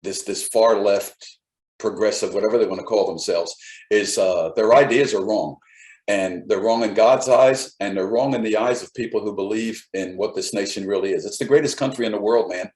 this far left progressive, whatever they want to call themselves, is their ideas are wrong. And they're wrong in God's eyes, and they're wrong in the eyes of people who believe in what this nation really is. It's the greatest country in the world, man.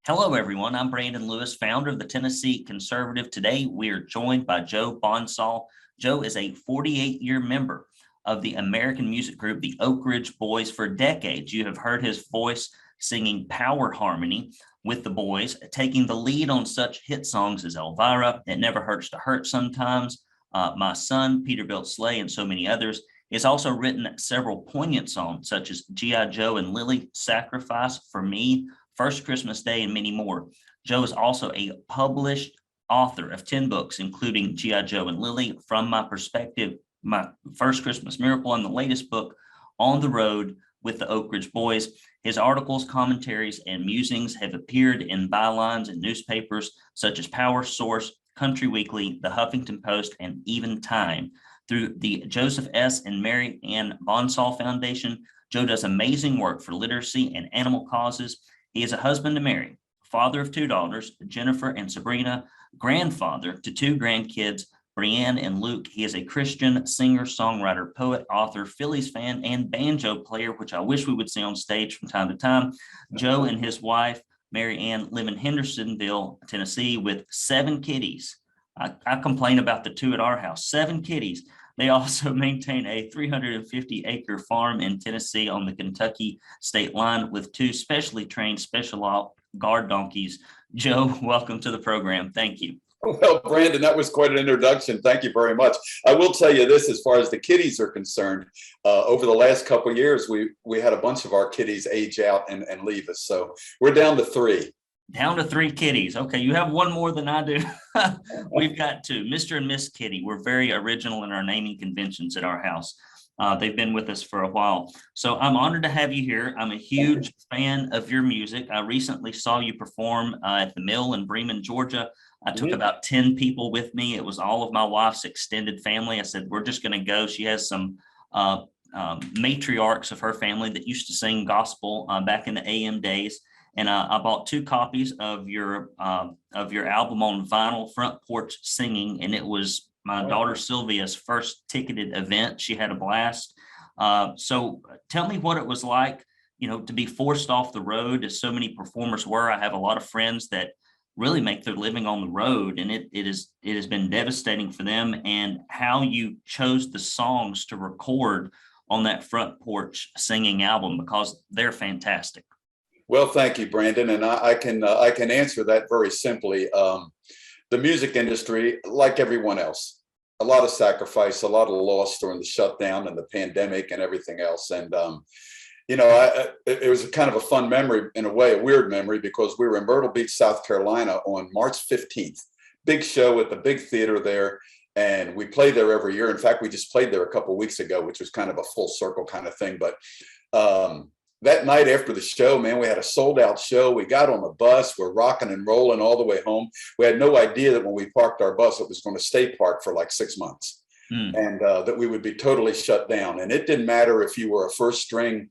Hello, everyone. I'm Brandon Lewis, founder of the Tennessee Conservative. Today, we are joined by Joe Bonsall. Joe is a 48-year member of the American music group, the Oak Ridge Boys. For decades, you have heard his voice singing power harmony with the Boys, taking the lead on such hit songs as Elvira, It Never Hurts to Hurt Sometimes, My Son, Peterbilt Sleigh, and so many others. He's also written several poignant songs such as G.I. Joe and Lily, Sacrifice, For Me, First Christmas Day, and many more. Joe is also a published author of 10 books, including G.I. Joe and Lily, From My Perspective, My First Christmas Miracle, and the latest book, On the Road with the Oak Ridge Boys. His articles, commentaries, and musings have appeared in bylines in newspapers such as Power, Source, Country Weekly, The Huffington Post, and even Time. Through the Joseph S. and Mary Ann Bonsall Foundation, Joe does amazing work for literacy and animal causes. He is a husband to Mary, father of 2 daughters, Jennifer and Sabrina, grandfather to 2 grandkids, Brianne and Luke. He is a Christian singer, songwriter, poet, author, Phillies fan, and banjo player, which I wish we would see on stage from time to time. Joe and his wife, Mary Ann, live in Hendersonville, Tennessee, with 7 kitties. I complain about the 2 at our house, 7 kitties. They also maintain a 350-acre farm in Tennessee on the Kentucky state line with 2 specially trained special guard donkeys. Joe, welcome to the program. Thank you. Well, Brandon, that was quite an introduction. Thank you very much. I will tell you this, as far as the kitties are concerned, over the last couple of years, we had a bunch of our kitties age out and leave us. So we're down to 3. Down to 3 kitties. Okay, you have 1 more than I do. We've got 2. Mr. and Miss Kitty. We're very original in our naming conventions at our house. They've been with us for a while. So I'm honored to have you here. I'm a huge fan of your music. I recently saw you perform at the Mill in Bremen, Georgia. I took about 10 people with me. It was all of my wife's extended family. I said, we're just going to go. She has some matriarchs of her family that used to sing gospel back in the AM days. And I bought 2 copies of your album on vinyl, Front Porch Singing, and it was my daughter Sylvia's first ticketed event. She had a blast. So tell me what it was like, to be forced off the road, as so many performers were. I have a lot of friends that really make their living on the road, and it has been devastating for them. And how you chose the songs to record on that Front Porch Singing album, because they're fantastic. Well, thank you, Brandon. And I can answer that very simply. The music industry, like everyone else, a lot of sacrifice, a lot of loss during the shutdown and the pandemic and everything else. And, it was kind of a fun memory, in a way, a weird memory, because we were in Myrtle Beach, South Carolina on March 15th. Big show at the big theater there. And we play there every year. In fact, we just played there a couple of weeks ago, which was kind of a full circle kind of thing. But that night after the show, man, we had a sold out show. We got on the bus. We're rocking and rolling all the way home. We had no idea that when we parked our bus, it was going to stay parked for like 6 months and that we would be totally shut down. And it didn't matter if you were a first string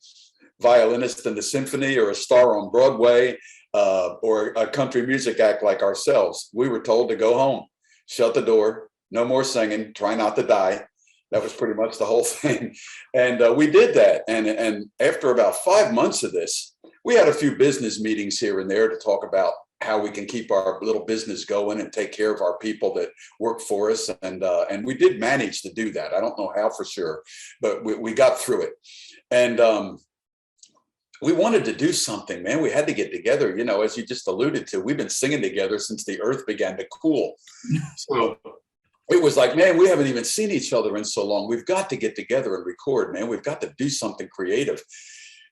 violinist in the symphony or a star on Broadway or a country music act like ourselves. We were told to go home, shut the door, no more singing, try not to die. That was pretty much the whole thing. And we did that. And after about 5 months of this, we had a few business meetings here and there to talk about how we can keep our little business going and take care of our people that work for us. And we did manage to do that. I don't know how for sure, but we got through it. And we wanted to do something, man. We had to get together. As you just alluded to, we've been singing together since the earth began to cool. So it was like, man, we haven't even seen each other in so long. We've got to get together and record, man. We've got to do something creative.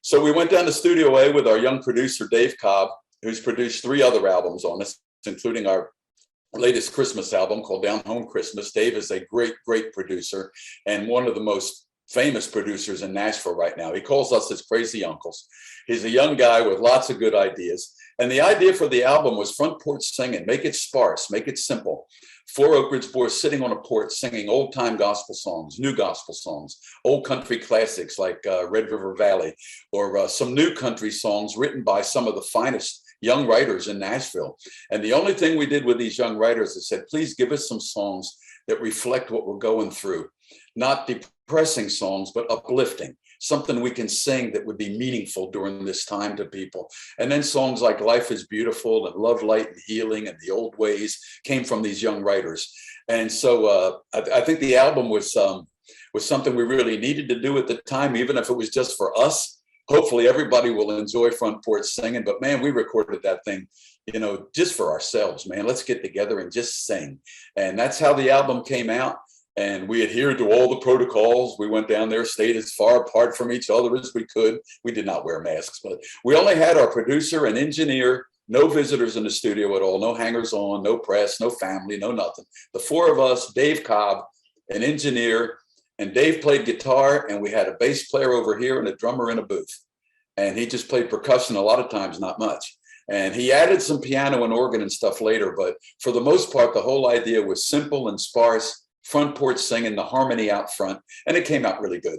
So we went down to Studio A with our young producer, Dave Cobb, who's produced 3 other albums on us, including our latest Christmas album called Down Home Christmas. Dave is a great, great producer and one of the most famous producers in Nashville right now. He calls us his crazy uncles. He's a young guy with lots of good ideas. And the idea for the album was front porch singing, make it sparse, make it simple. 4 Oak Ridge boys sitting on a porch singing old time gospel songs, new gospel songs, old country classics like Red River Valley, or some new country songs written by some of the finest young writers in Nashville. And the only thing we did with these young writers is said, please give us some songs that reflect what we're going through, not depressing songs, but uplifting, something we can sing that would be meaningful during this time to people. And then songs like Life is Beautiful and Love, Light and Healing and The Old Ways came from these young writers. And so I think the album was something we really needed to do at the time, even if it was just for us. Hopefully everybody will enjoy front porch singing, but man, we recorded that thing, you know, just for ourselves, man. Let's get together and just sing. And that's how the album came out. And we adhered to all the protocols. We went down there, stayed as far apart from each other as we could. We did not wear masks, but we only had our producer and engineer, no visitors in the studio at all, no hangers on, no press, no family, no nothing. The 4 of us, Dave Cobb, an engineer, and Dave played guitar, and we had a bass player over here and a drummer in a booth. And he just played percussion a lot of times, not much. And he added some piano and organ and stuff later, but for the most part, the whole idea was simple and sparse, front porch singing, the harmony out front, and it came out really good.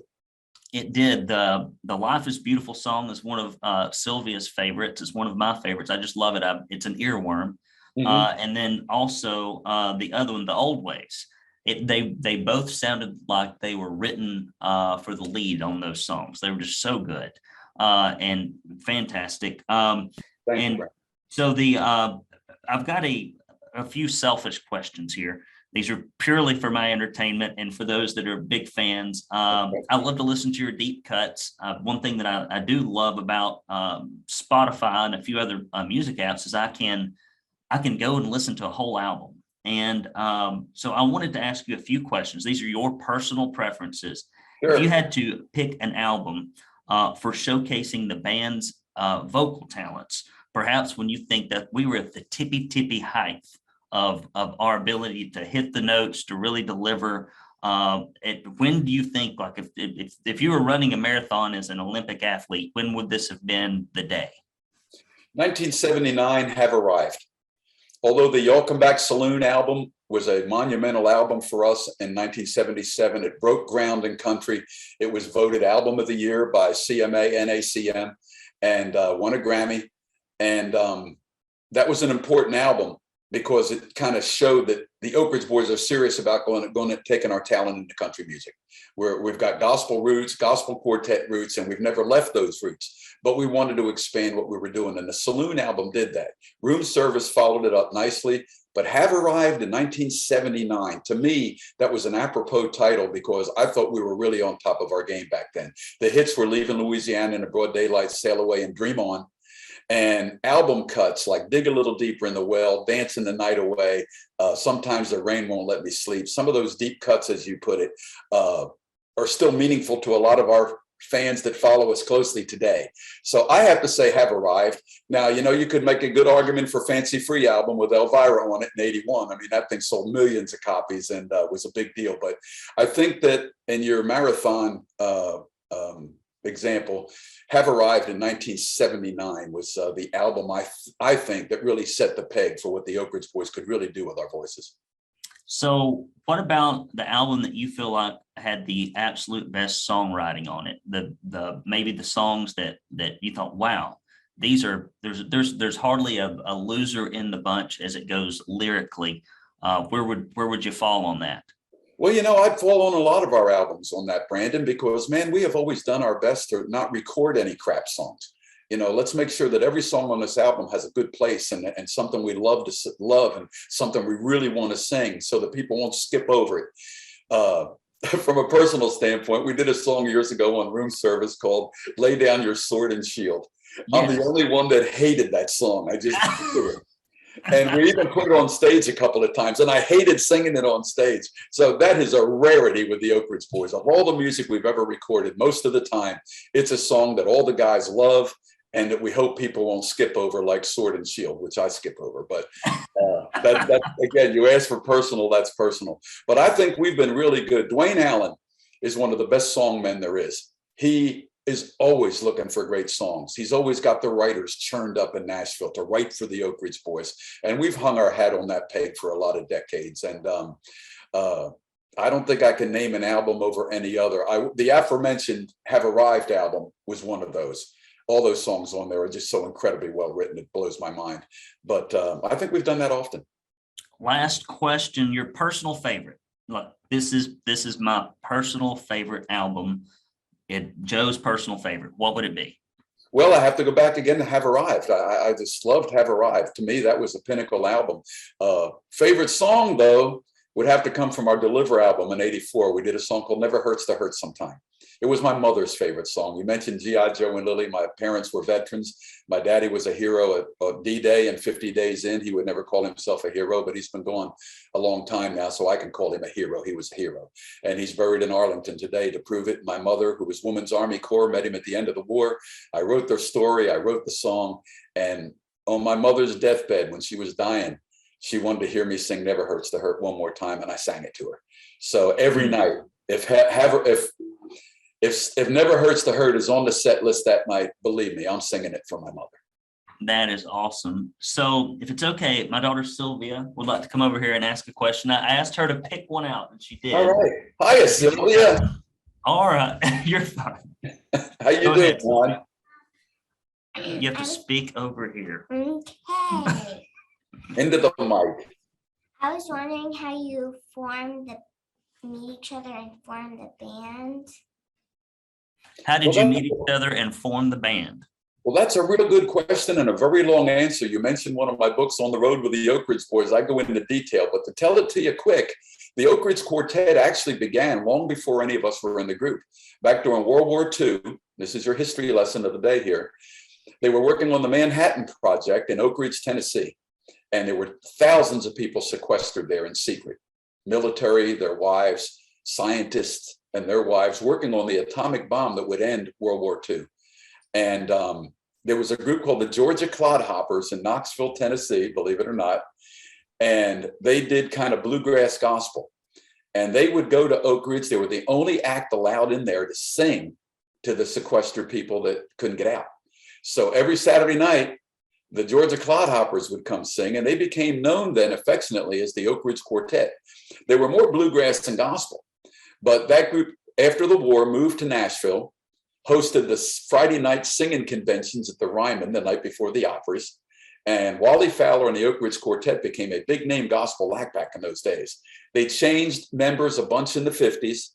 It did. The Life is Beautiful song is one of Sylvia's favorites. It's one of my favorites. I just love it. It's an earworm. And then also the other one, The Old Ways. They both sounded like they were written for the lead on those songs. They were just so good and fantastic. Thank you. So I've got a few selfish questions here. These are purely for my entertainment and for those that are big fans. I love to listen to your deep cuts. One thing that I do love about Spotify and a few other music apps is I can go and listen to a whole album. And so I wanted to ask you a few questions. These are your personal preferences. Sure. If you had to pick an album for showcasing the band's vocal talents, perhaps when you think that we were at the tippy height of our ability to hit the notes, to really deliver, when do you think, like if you were running a marathon as an Olympic athlete, when would this have been the day? 1979 Have Arrived. Although the Y'all Come Back Saloon album was a monumental album for us in 1977, it broke ground in country. It was voted Album of the Year by CMA, NACM, and won a Grammy. And that was an important album because it kind of showed that the Oak Ridge Boys are serious about taking our talent into country music. We've got gospel roots, gospel quartet roots, and we've never left those roots. But we wanted to expand what we were doing, and the Saloon album did that. Room Service followed it up nicely, but Have Arrived in 1979. To me, that was an apropos title because I thought we were really on top of our game back then. The hits were Leaving Louisiana in the Broad Daylight, Sail Away, and Dream On. And album cuts like Dig a Little Deeper in the Well, Dancing the Night Away, Sometimes the Rain Won't Let Me Sleep. Some of those deep cuts, as you put it, are still meaningful to a lot of our fans that follow us closely today. So I have to say Have Arrived. Now, you know, you could make a good argument for Fancy Free album with Elvira on it in 81. I mean, that thing sold millions of copies and was a big deal. But I think that in your marathon example, Have Arrived in 1979 was the album I think that really set the peg for what the Oak Ridge Boys could really do with our voices. So what about the album that you feel like had the absolute best songwriting on it? The maybe the songs that you thought, wow, there's hardly a loser in the bunch as it goes lyrically. Where would you fall on that? Well, you know, I'd fall on a lot of our albums on that, Brandon, because, man, we have always done our best to not record any crap songs. You know, let's make sure that every song on this album has a good place and something we love and something we really want to sing so that people won't skip over it. From a personal standpoint, we did a song years ago on Room Service called Lay Down Your Sword and Shield. Yes. I'm the only one that hated that song. I just it. And we even put it on stage a couple of times, and I hated singing it on stage. So that is a rarity with the Oak Ridge Boys. Of all the music we've ever recorded, most of the time, it's a song that all the guys love and that we hope people won't skip over, like Sword and Shield, which I skip over. But that again, you ask for personal, that's personal. But I think we've been really good. Dwayne Allen is one of the best songmen there is. He is always looking for great songs. He's always got the writers churned up in Nashville to write for the Oak Ridge Boys. And we've hung our hat on that peg for a lot of decades. And I don't think I can name an album over any other. The aforementioned Have Arrived album was one of those. All those songs on there are just so incredibly well written. It blows my mind. But I think we've done that often. Last question, your personal favorite. Look, this is my personal favorite album. Joe's personal favorite. What would it be? Well, I have to go back again to Have Arrived. I just loved Have Arrived. To me, that was a pinnacle album. Favorite song, though, would have to come from our Deliver album in '84. We did a song called Never Hurts to Hurt Sometime. It was my mother's favorite song. You mentioned G.I. Joe and Lily. My parents were veterans. My daddy was a hero at D-Day, and 50 days in, he would never call himself a hero, but he's been gone a long time now, so I can call him a hero. He was a hero. And he's buried in Arlington today to prove it. My mother, who was Women's Army Corps, met him at the end of the war. I wrote their story. I wrote the song. And on my mother's deathbed, when she was dying, she wanted to hear me sing Never Hurts to Hurt one more time, and I sang it to her. So every night, if Never Hurts to Hurt is on the set list that night, believe me, I'm singing it for my mother. That is awesome. So if it's okay, my daughter Sylvia would like to come over here and ask a question. I asked her to pick one out, and she did. All right. Hiya, Sylvia. All right. You're fine. How you doing, Juan? You have to speak over here. Okay. Into the mic. I was wondering how you meet each other and form the band. How did you meet each other and form the band? Well, that's a real good question and a very long answer. You mentioned one of my books, On the Road with the Oak Ridge Boys. I go into detail, but to tell it to you quick, the Oak Ridge Quartet actually began long before any of us were in the group. Back during World War II, this is your history lesson of the day here, they were working on the Manhattan Project in Oak Ridge, Tennessee. And there were thousands of people sequestered there in secret. Military, their wives, scientists, and their wives working on the atomic bomb that would end World War II. And there was a group called the Georgia Clodhoppers in Knoxville, Tennessee, believe it or not. And they did kind of bluegrass gospel. And they would go to Oak Ridge. They were the only act allowed in there to sing to the sequestered people that couldn't get out. So every Saturday night, the Georgia Clodhoppers would come sing, and they became known then affectionately as the Oak Ridge Quartet. They were more bluegrass than gospel. But that group, after the war, moved to Nashville, hosted the Friday night singing conventions at the Ryman the night before the Opries. And Wally Fowler and the Oak Ridge Quartet became a big name gospel act back in those days. They changed members a bunch in the 50s,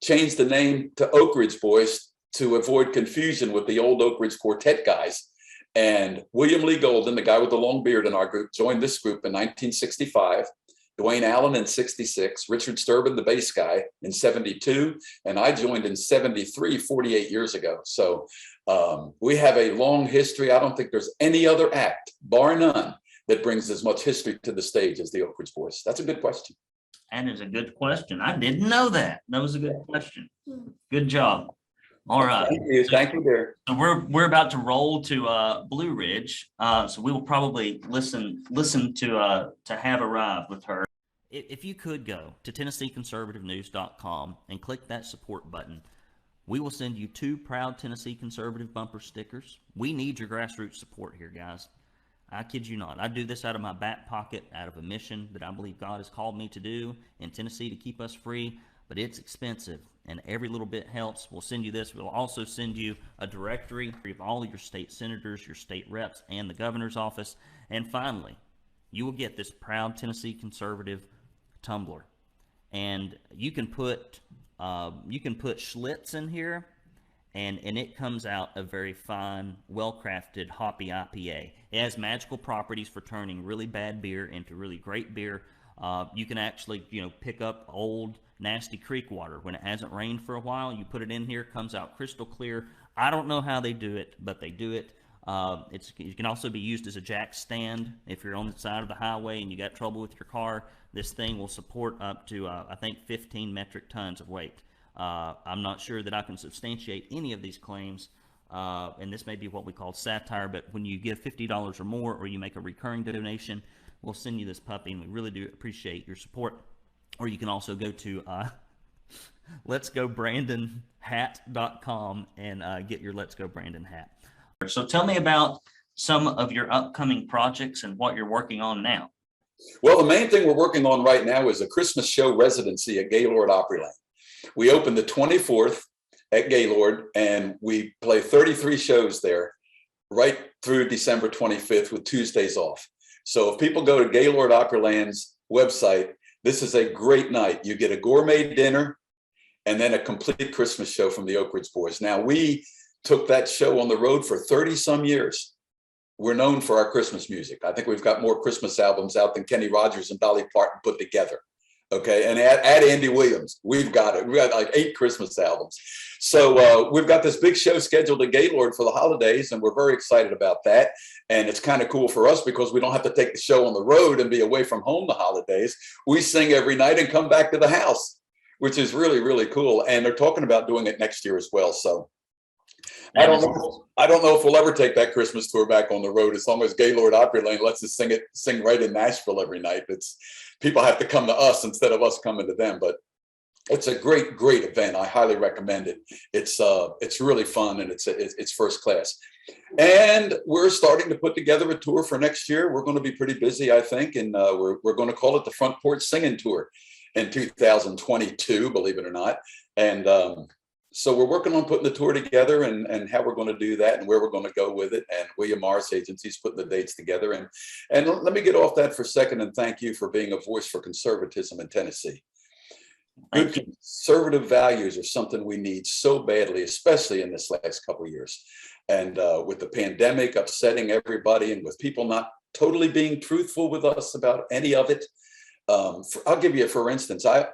changed the name to Oak Ridge Boys to avoid confusion with the old Oak Ridge Quartet guys. And William Lee Golden, the guy with the long beard in our group, joined this group in 1965. Dwayne Allen in 66, Richard Sturban, the bass guy, in 72, and I joined in 73, 48 years ago. So we have a long history. I don't think there's any other act, bar none, that brings as much history to the stage as the Oak Ridge Boys. That's a good question. That is a good question. I didn't know that. That was a good question. Good job. All right. Thank you. Thank you, dear. So we're about to roll to Blue Ridge. So we will probably listen to Have Arrived with her. If you could go to TennesseeConservativeNews.com and click that support button, we will send you 2 proud Tennessee Conservative bumper stickers. We need your grassroots support here, guys. I kid you not. I do this out of my back pocket, out of a mission that I believe God has called me to do in Tennessee to keep us free, but it's expensive, and every little bit helps. We'll send you this. We'll also send you a directory of all of your state senators, your state reps, and the governor's office. And finally, you will get this proud Tennessee Conservative tumbler, and you can put Schlitz in here, and it comes out a very fine, well-crafted hoppy IPA. It has magical properties for turning really bad beer into really great beer. You can actually, pick up old nasty creek water when it hasn't rained for a while. You put it in here, comes out crystal clear. I don't know how they do it, but they do it. It can also be used as a jack stand if you're on the side of the highway and you got trouble with your car. This thing will support up to, I think, 15 metric tons of weight. I'm not sure that I can substantiate any of these claims, and this may be what we call satire, but when you give $50 or more, or you make a recurring donation, we'll send you this puppy, and we really do appreciate your support. Or you can also go to letsgobrandonhat.com and get your Let's Go Brandon hat. So tell me about some of your upcoming projects and what you're working on now. Well, the main thing we're working on right now is a Christmas show residency at Gaylord Opryland. We open the 24th at Gaylord, and we play 33 shows there right through December 25th with Tuesdays off. So if people go to Gaylord Opryland's website, this is a great night. You get a gourmet dinner and then a complete Christmas show from the Oak Ridge Boys. Now, we took that show on the road for 30 some years. We're known for our Christmas music. I think we've got more Christmas albums out than Kenny Rogers and Dolly Parton put together. Okay, and add Andy Williams. We've got it. We got like 8 Christmas albums. So we've got this big show scheduled at Gaylord for the holidays, and we're very excited about that. And it's kind of cool for us because we don't have to take the show on the road and be away from home the holidays. We sing every night and come back to the house, which is really, really cool. And they're talking about doing it next year as well. So I don't know if we'll ever take that Christmas tour back on the road, as long as Gaylord Opryland lets us sing right in Nashville every night. People have to come to us instead of us coming to them. But it's a great event. I highly recommend it. It's really fun, and it's first class. And we're starting to put together a tour for next year. We're going to be pretty busy, I think, and we're going to call it the Front Porch Singing Tour in 2022, believe it or not. And so we're working on putting the tour together and how we're going to do that and where we're going to go with it. And William Morris Agency's putting the dates together. And let me get off that for a second and thank you for being a voice for conservatism in Tennessee. Good conservative values are something we need so badly, especially in this last couple of years. And with the pandemic upsetting everybody and with people not totally being truthful with us about any of it. I'll give you, for instance, I've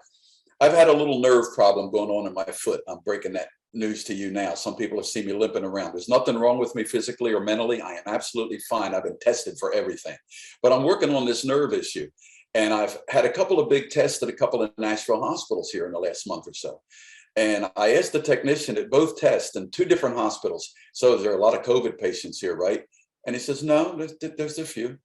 had a little nerve problem going on in my foot. I'm breaking that news to you now. Some people have seen me limping around. There's nothing wrong with me physically or mentally. I am absolutely fine. I've been tested for everything. But I'm working on this nerve issue. And I've had a couple of big tests at a couple of Nashville hospitals here in the last month or so. And I asked the technician at both tests in 2 different hospitals, so there are a lot of COVID patients here, right? And he says, no, there's a few.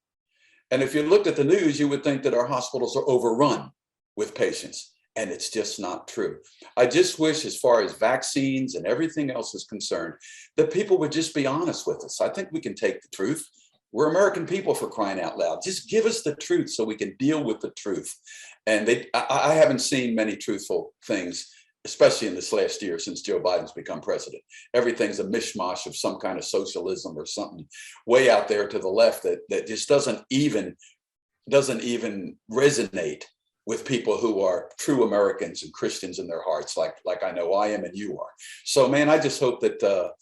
And if you looked at the news, you would think that our hospitals are overrun with patients. And it's just not true. I just wish, as far as vaccines and everything else is concerned, that people would just be honest with us. I think we can take the truth. We're American people, for crying out loud. Just give us the truth so we can deal with the truth. And I haven't seen many truthful things, especially in this last year since Joe Biden's become president. Everything's a mishmash of some kind of socialism or something way out there to the left that just doesn't even resonate with people who are true Americans and Christians in their hearts, like I know I am and you are. So, man, I just hope that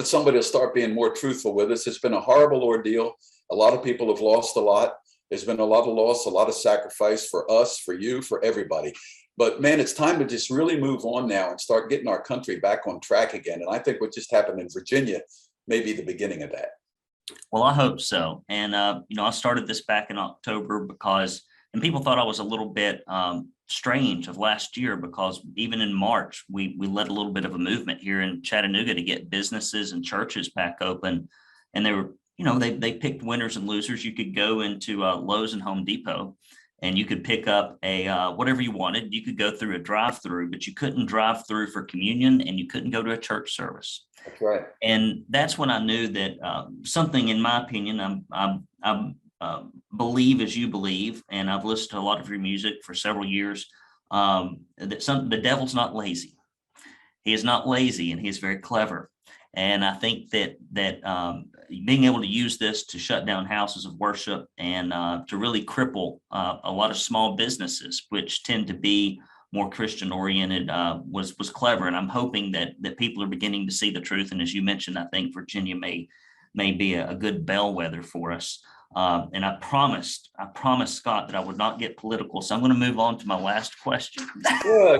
somebody will start being more truthful with us. It's been a horrible ordeal. A lot of people have lost a lot. There's been a lot of loss, a lot of sacrifice for us, for you, for everybody. But man, it's time to just really move on now and start getting our country back on track again. And I think what just happened in Virginia may be the beginning of that. Well, I hope so. And, I started this back in October because people thought I was a little bit strange of last year, because even in March, we led a little bit of a movement here in Chattanooga to get businesses and churches back open. And they were, they picked winners and losers. You could go into Lowe's and Home Depot and you could pick up a whatever you wanted. You could go through a drive-through, but you couldn't drive through for communion and you couldn't go to a church service. That's right. And that's when I knew that something, in my opinion, I'm believe as you believe, and I've listened to a lot of your music for several years, that the devil's not lazy. He is not lazy, and he is very clever. And I think that being able to use this to shut down houses of worship and to really cripple a lot of small businesses, which tend to be more Christian oriented, was clever. And I'm hoping that people are beginning to see the truth. And as you mentioned, I think Virginia may be a good bellwether for us. And I promised Scott that I would not get political. So I'm going to move on to my last question. Yeah,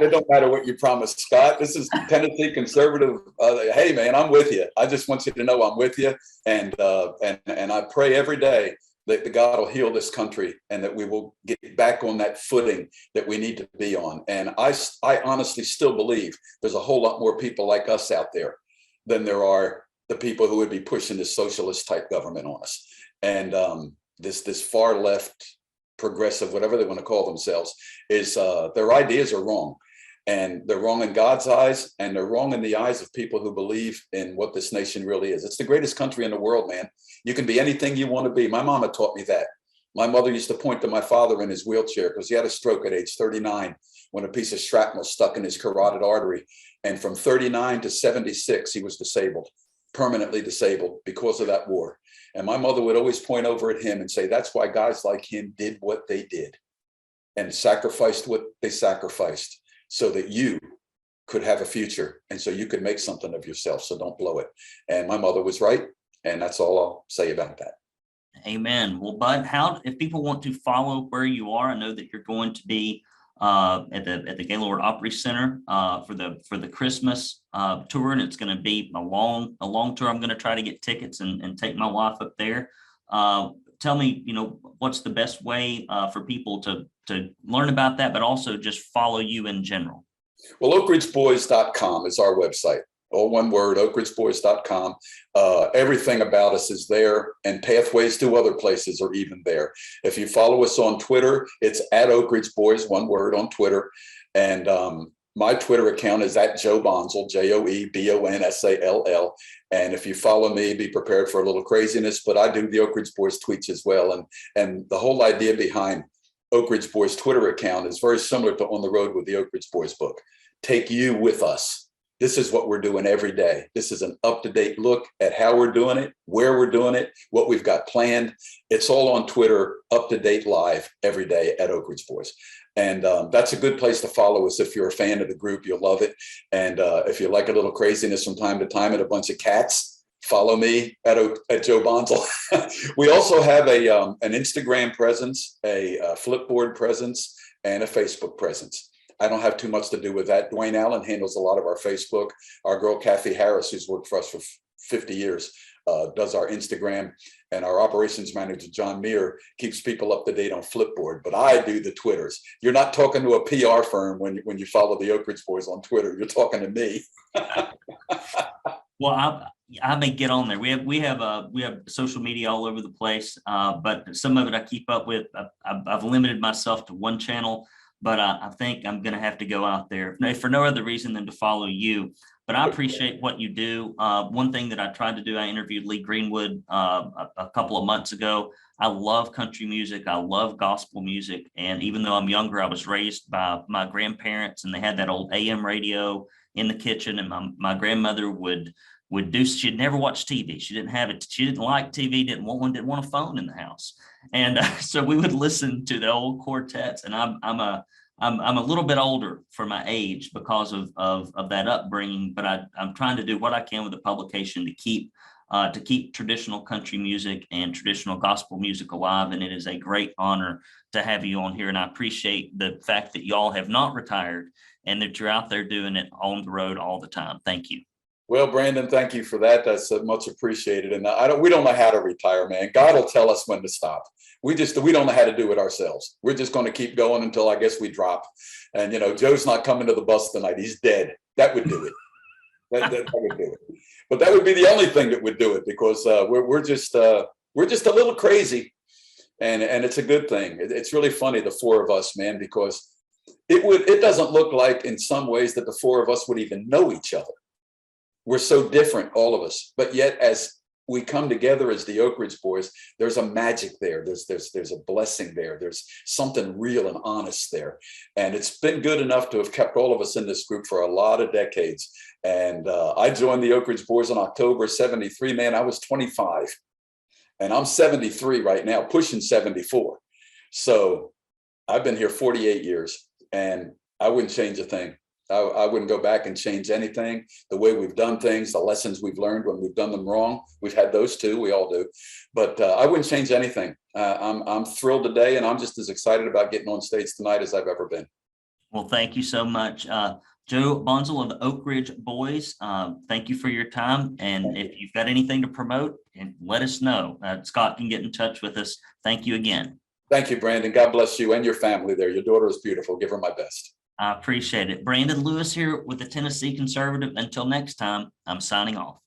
it don't matter what you promised, Scott. This is Tennessee conservative. Hey, man, I'm with you. I just want you to know I'm with you. And I pray every day that God will heal this country and that we will get back on that footing that we need to be on. And I honestly still believe there's a whole lot more people like us out there than there are the people who would be pushing this socialist type government on us. And this far left progressive, whatever they want to call themselves, is their ideas are wrong. And they're wrong in God's eyes, and they're wrong in the eyes of people who believe in what this nation really is. It's the greatest country in the world, man. You can be anything you want to be. My mama taught me that. My mother used to point to my father in his wheelchair because he had a stroke at age 39 when a piece of shrapnel stuck in his carotid artery. And from 39 to 76, he was disabled, permanently disabled because of that war. And my mother would always point over at him and say, that's why guys like him did what they did and sacrificed what they sacrificed, so that you could have a future and so you could make something of yourself. So don't blow it. And my mother was right. And that's all I'll say about that. Amen. Well, Bud, if people want to follow where you are, I know that you're going to be at the Gaylord Opry Center for the Christmas tour, and it's going to be a long tour. I'm going to try to get tickets and take my wife up there. Tell me, what's the best way for people to learn about that, but also just follow you in general? Well, oakridgeboys.com is our website. All one word, oakridgeboys.com. Everything about us is there, and pathways to other places are even there. If you follow us on Twitter, it's at Oak Ridge Boys, one word on Twitter. And my Twitter account is at Joe Bonsall, JoeBonsall. And if you follow me, be prepared for a little craziness, but I do the Oak Ridge Boys tweets as well. And the whole idea behind Oak Ridge Boys Twitter account is very similar to On the Road with the Oak Ridge Boys book. Take you with us. This is what we're doing every day. This is an up-to-date look at how we're doing it, where we're doing it, what we've got planned. It's all on Twitter, up-to-date live every day at Oak Ridge Boys. And that's a good place to follow us. If you're a fan of the group, you'll love it. And if you like a little craziness from time to time and a bunch of cats, follow me at Joe Bonsall. We also have an Instagram presence, a Flipboard presence, and a Facebook presence. I don't have too much to do with that. Dwayne Allen handles a lot of our Facebook. Our girl, Kathy Harris, who's worked for us for 50 years, does our Instagram. And our operations manager, John Meir, keeps people up to date on Flipboard. But I do the Twitters. You're not talking to a PR firm when you follow the Oak Ridge Boys on Twitter. You're talking to me. Well, I may get on there. We have social media all over the place, but some of it I keep up with. I've limited myself to one channel. But I think I'm going to have to go out there for no other reason than to follow you. But I appreciate what you do. One thing that I tried to do, I interviewed Lee Greenwood a couple of months ago. I love country music. I love gospel music. And even though I'm younger, I was raised by my grandparents, and they had that old AM radio in the kitchen. And my grandmother would do, she'd never watch TV. She didn't have it. She didn't like TV, didn't want a phone in the house. And so we would listen to the old quartets. And I'm a little bit older for my age because of that upbringing, but I'm trying to do what I can with the publication to keep traditional country music and traditional gospel music alive. And it is a great honor to have you on here. And I appreciate the fact that y'all have not retired and that you're out there doing it on the road all the time. Thank you. Well, Brandon, thank you for that. That's much appreciated. And we don't know how to retire, man. God will tell us when to stop. We don't know how to do it ourselves. We're just going to keep going until I guess we drop. And, Joe's not coming to the bus tonight. He's dead. That would do it. That would do it. But that would be the only thing that would do it, because we're just a little crazy. And it's a good thing. It's really funny, the four of us, man, because it doesn't look like in some ways that the four of us would even know each other. We're so different, all of us, but yet as we come together as the Oak Ridge Boys, there's a magic there. There's a blessing there. There's something real and honest there. And it's been good enough to have kept all of us in this group for a lot of decades. And I joined the Oak Ridge Boys in October '73, man. I was 25 and I'm 73 right now, pushing 74. So I've been here 48 years and I wouldn't change a thing. I wouldn't go back and change anything. The way we've done things, the lessons we've learned when we've done them wrong, we've had those too. We all do, but I wouldn't change anything. I'm thrilled today, and I'm just as excited about getting on stage tonight as I've ever been. Well, thank you so much, Joe Bonsall of the Oak Ridge Boys. Thank you for your time, and if you've got anything to promote, let us know. Scott can get in touch with us. Thank you again. Thank you, Brandon. God bless you and your family there. Your daughter is beautiful. Give her my best. I appreciate it. Brandon Lewis here with the Tennessee Conservative. Until next time, I'm signing off.